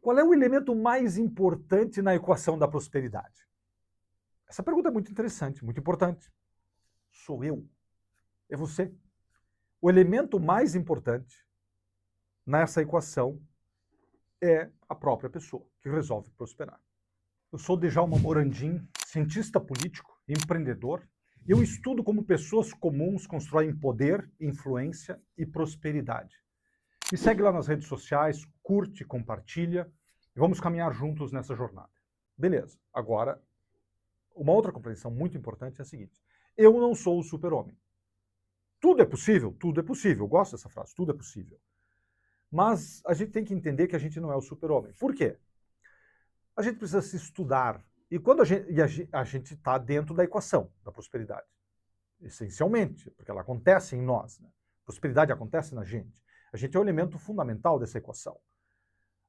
Qual é o elemento mais importante na equação da prosperidade? Essa pergunta é muito interessante, muito importante. Sou eu. É você. O elemento mais importante nessa equação é a própria pessoa que resolve prosperar. Eu sou Djalma Morandim, cientista político, empreendedor, e eu estudo como pessoas comuns constroem poder, influência e prosperidade. Me segue lá nas redes sociais, curte, compartilha, e vamos caminhar juntos nessa jornada. Beleza, agora, uma outra compreensão muito importante é a seguinte: eu não sou o super-homem. Tudo é possível? Tudo é possível. Eu gosto dessa frase, tudo é possível. Mas a gente tem que entender que a gente não é o super-homem. Por quê? A gente precisa se estudar. E quando a gente está dentro da equação da prosperidade, essencialmente, porque ela acontece em nós. Né? Prosperidade acontece na gente. A gente é o elemento fundamental dessa equação.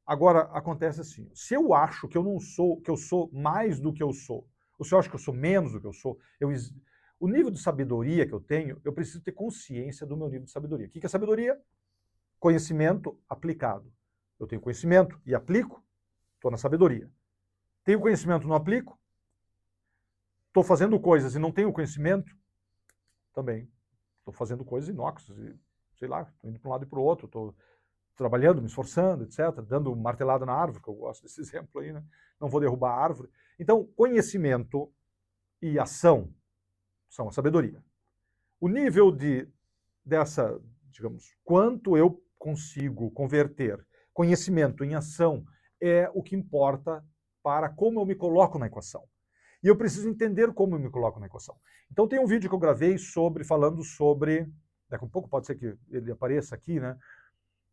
Agora, acontece assim, se eu acho que eu não sou, que eu sou mais do que eu sou, ou se eu acho que eu sou menos do que eu sou, o nível de sabedoria que eu tenho, eu preciso ter consciência do meu nível de sabedoria. O que é sabedoria? Conhecimento aplicado. Eu tenho conhecimento e aplico, estou na sabedoria. Tenho conhecimento e não aplico, estou fazendo coisas e não tenho conhecimento, também. Estou fazendo coisas inócuas, sei lá, estou indo para um lado e para o outro, estou trabalhando, me esforçando, etc., dando martelada na árvore, que eu gosto desse exemplo aí, né? Não vou derrubar a árvore. Então, conhecimento e ação são a sabedoria. O nível dessa, digamos, quanto eu consigo converter conhecimento em ação é o que importa para como eu me coloco na equação. E eu preciso entender como eu me coloco na equação. Então tem um vídeo que eu gravei falando sobre, daqui a pouco pode ser que ele apareça aqui, né?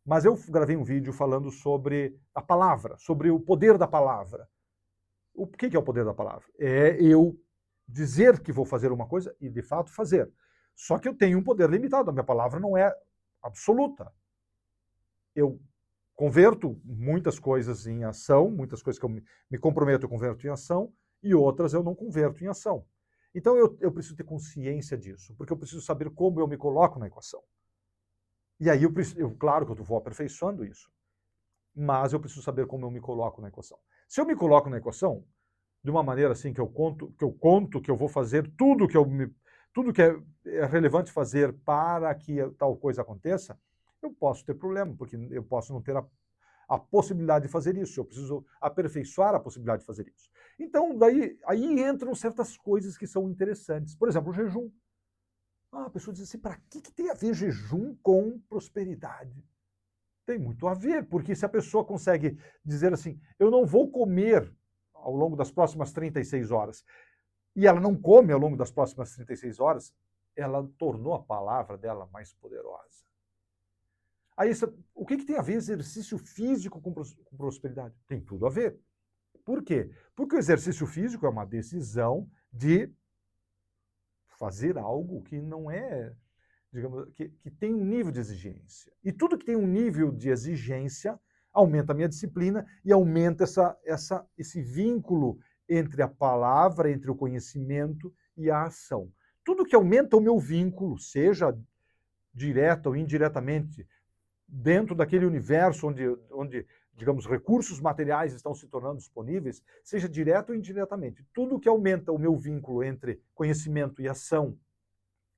Mas eu gravei um vídeo falando sobre a palavra, sobre o poder da palavra. O que é o poder da palavra? É eu dizer que vou fazer uma coisa e de fato fazer. Só que eu tenho um poder limitado, a minha palavra não é absoluta. Eu converto muitas coisas em ação, muitas coisas que eu me comprometo, eu converto em ação, e outras eu não converto em ação. Então eu preciso ter consciência disso, porque eu preciso saber como eu me coloco na equação. E aí claro que eu vou aperfeiçoando isso, mas eu preciso saber como eu me coloco na equação. Se eu me coloco na equação de uma maneira assim que eu conto que eu vou fazer tudo que é relevante fazer para que tal coisa aconteça, eu posso ter problema, porque eu posso não ter a possibilidade de fazer isso, eu preciso aperfeiçoar a possibilidade de fazer isso. Então, aí entram certas coisas que são interessantes. Por exemplo, o jejum. A pessoa diz assim, para que tem a ver jejum com prosperidade? Tem muito a ver, porque se a pessoa consegue dizer assim, eu não vou comer ao longo das próximas 36 horas, e ela não come ao longo das próximas 36 horas, ela tornou a palavra dela mais poderosa. Aí, o que tem a ver exercício físico com prosperidade? Tem tudo a ver. Por quê? Porque o exercício físico é uma decisão de fazer algo que não é, digamos, que tem um nível de exigência. E tudo que tem um nível de exigência aumenta a minha disciplina e aumenta esse vínculo entre a palavra, entre o conhecimento e a ação. Tudo que aumenta o meu vínculo, seja direta ou indiretamente, dentro daquele universo onde, digamos, recursos materiais estão se tornando disponíveis, seja direto ou indiretamente. Tudo que aumenta o meu vínculo entre conhecimento e ação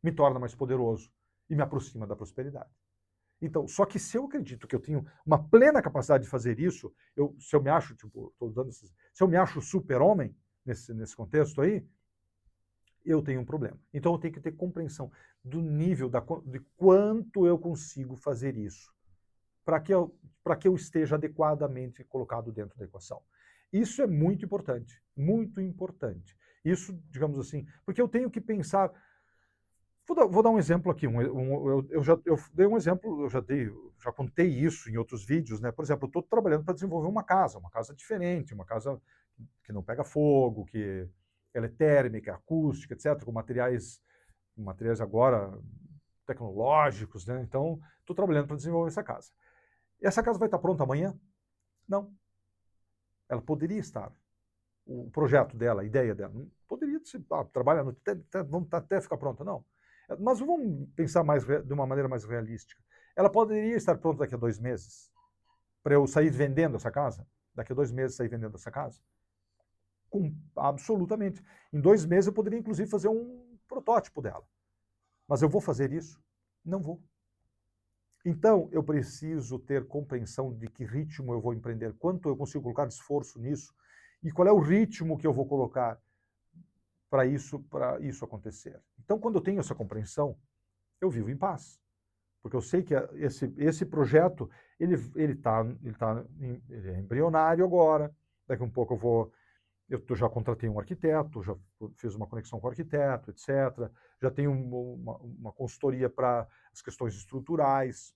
me torna mais poderoso e me aproxima da prosperidade. Então, só que se eu acredito que eu tenho uma plena capacidade de fazer isso, se eu me acho, se eu me acho super-homem nesse contexto aí, eu tenho um problema. Então eu tenho que ter compreensão do nível, de quanto eu consigo fazer isso, para que eu esteja adequadamente colocado dentro da equação. Isso é muito importante, muito importante. Isso, digamos assim, porque eu tenho que pensar. Vou dar um exemplo aqui. Eu dei um exemplo, já contei isso em outros vídeos, né? Por exemplo, eu estou trabalhando para desenvolver uma casa diferente, uma casa que não pega fogo, que ela é térmica, acústica, etc., com materiais agora tecnológicos, né? Então, estou trabalhando para desenvolver essa casa. E essa casa vai estar pronta amanhã? Não. Ela poderia estar. O projeto dela, a ideia dela, poderia ser, trabalhar vamos até ficar pronta, não. Mas vamos pensar de uma maneira mais realística. Ela poderia estar pronta daqui a 2 meses, para eu sair vendendo essa casa daqui a 2 meses sair vendendo essa casa? Absolutamente. Em 2 meses eu poderia, inclusive, fazer um protótipo dela. Mas eu vou fazer isso? Não vou. Então, eu preciso ter compreensão de que ritmo eu vou empreender, quanto eu consigo colocar de esforço nisso, e qual é o ritmo que eu vou colocar para isso acontecer. Então, quando eu tenho essa compreensão, eu vivo em paz. Porque eu sei que esse projeto, ele é embrionário agora, daqui a um pouco eu já contratei um arquiteto, já fiz uma conexão com o arquiteto, etc. Já tenho uma consultoria para as questões estruturais,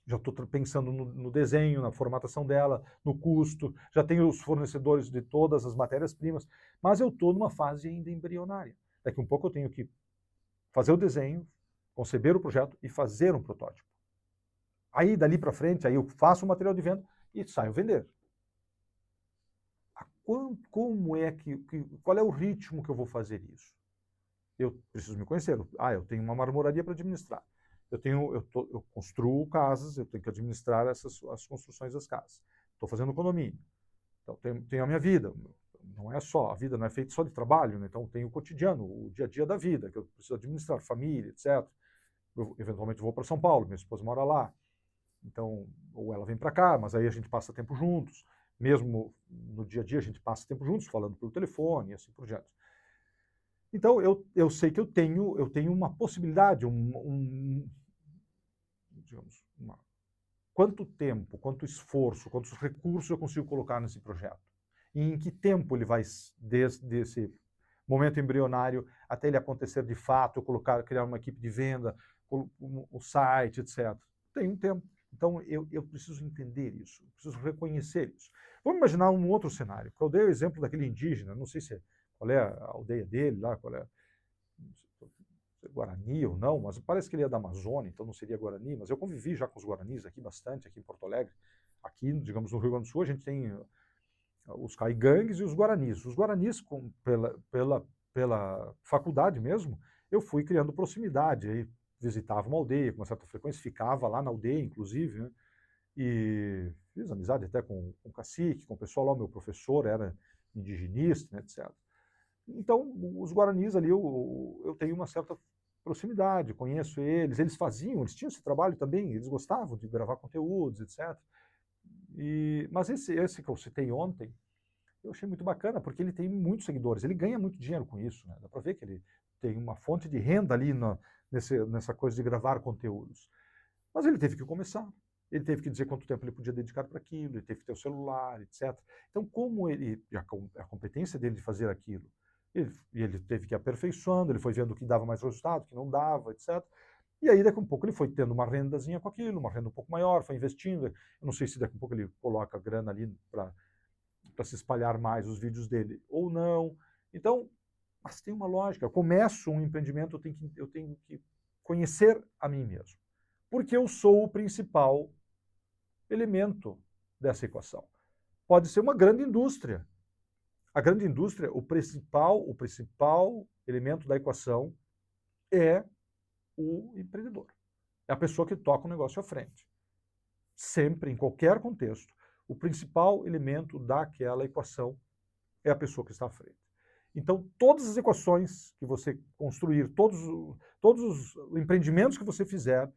já estou pensando no desenho, na formatação dela, no custo, já tenho os fornecedores de todas as matérias-primas, mas eu estou numa fase ainda embrionária. Daqui a um pouco eu tenho que fazer o desenho, conceber o projeto e fazer um protótipo. Aí, dali para frente, aí eu faço o material de venda e saio vender. Qual é o ritmo que eu vou fazer isso? Eu preciso me conhecer. Eu tenho uma marmoraria para administrar. Eu construo casas, eu tenho que administrar as construções das casas. Estou fazendo condomínio. Então, tenho a minha vida. Não é só, a vida não é feita só de trabalho, né? Então tem o cotidiano, o dia a dia da vida, que eu preciso administrar, família, etc. Eu, eventualmente, vou para São Paulo, minha esposa mora lá. Então, ou ela vem para cá, mas aí a gente passa tempo juntos. Mesmo no dia a dia, a gente passa tempo juntos, falando pelo telefone e assim por diante. Então, eu sei que eu tenho uma possibilidade, digamos, quanto tempo, quanto esforço, quantos recursos eu consigo colocar nesse projeto. E em que tempo ele vai, desde esse momento embrionário até ele acontecer de fato, eu criar uma equipe de venda, o site, etc. Tem um tempo. Então, eu preciso entender isso, preciso reconhecer isso. Vamos imaginar um outro cenário. Eu dei o exemplo daquele indígena, não sei qual é a aldeia dele lá, qual é Guarani ou não, mas parece que ele é da Amazônia, então não seria Guarani, mas eu convivi já com os Guaranis aqui bastante, aqui em Porto Alegre. Aqui, digamos, no Rio Grande do Sul, a gente tem os caigangues e os Guaranis. Os Guaranis, pela faculdade mesmo, eu fui criando proximidade, aí visitava uma aldeia com uma certa frequência, ficava lá na aldeia, inclusive, né? E fiz amizade até com o cacique, com o pessoal lá, o meu professor era indigenista, né, etc. Então, os Guaranis ali, eu tenho uma certa proximidade, conheço eles tinham esse trabalho também, eles gostavam de gravar conteúdos, etc. Mas esse que eu citei ontem, eu achei muito bacana, porque ele tem muitos seguidores, ele ganha muito dinheiro com isso, né? Dá para ver que ele tem uma fonte de renda ali nessa coisa de gravar conteúdos. Mas ele teve que começar, ele teve que dizer quanto tempo ele podia dedicar para aquilo, ele teve que ter o celular, etc. Então, como a competência dele de fazer aquilo, ele teve que ir aperfeiçoando, ele foi vendo o que dava mais resultado, o que não dava, etc. E aí, daqui a um pouco, ele foi tendo uma rendazinha com aquilo, uma renda um pouco maior, foi investindo. Eu não sei se daqui a pouco ele coloca grana ali para se espalhar mais os vídeos dele ou não. Então, mas tem uma lógica. Eu começo um empreendimento, eu tenho que conhecer a mim mesmo. Porque eu sou o principal elemento dessa equação. Pode ser uma grande indústria. A grande indústria, o principal elemento da equação é o empreendedor. É a pessoa que toca o negócio à frente. Sempre, em qualquer contexto, o principal elemento daquela equação é a pessoa que está à frente. Então, todas as equações que você construir, todos os empreendimentos que você fizer,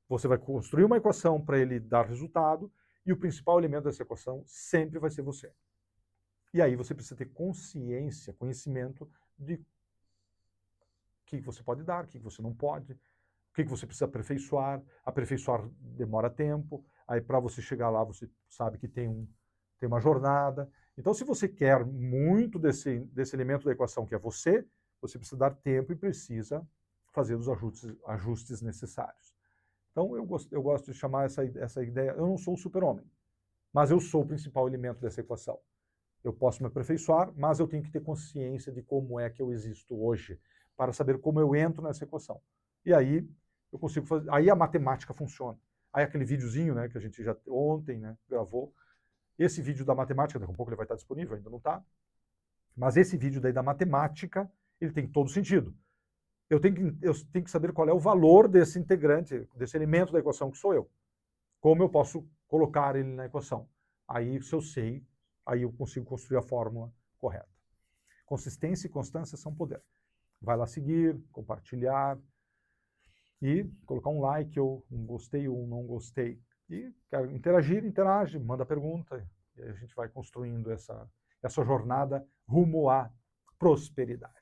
você vai construir uma equação para ele dar resultado, e o principal elemento dessa equação sempre vai ser você. E aí você precisa ter consciência, conhecimento de o que você pode dar, o que você não pode, o que você precisa aperfeiçoar. Aperfeiçoar demora tempo, aí para você chegar lá você sabe que tem uma jornada. Então, se você quer muito desse elemento da equação que é você precisa dar tempo e precisa fazer os ajustes necessários. Então, eu gosto de chamar essa ideia, eu não sou o super-homem, mas eu sou o principal elemento dessa equação. Eu posso me aperfeiçoar, mas eu tenho que ter consciência de como é que eu existo hoje, para saber como eu entro nessa equação. E aí eu consigo fazer, aí a matemática funciona. Aí aquele videozinho, né, que a gente já ontem, né, gravou, esse vídeo da matemática, daqui a pouco ele vai estar disponível, ainda não está, mas esse vídeo daí da matemática, ele tem todo sentido. Eu tenho que saber qual é o valor desse integrante, desse elemento da equação que sou eu. Como eu posso colocar ele na equação. Aí, se eu sei, aí eu consigo construir a fórmula correta. Consistência e constância são poder. Vai lá seguir, compartilhar e colocar um like ou um gostei ou um não gostei. E quer interagir, interage, manda pergunta. E aí a gente vai construindo essa jornada rumo à prosperidade.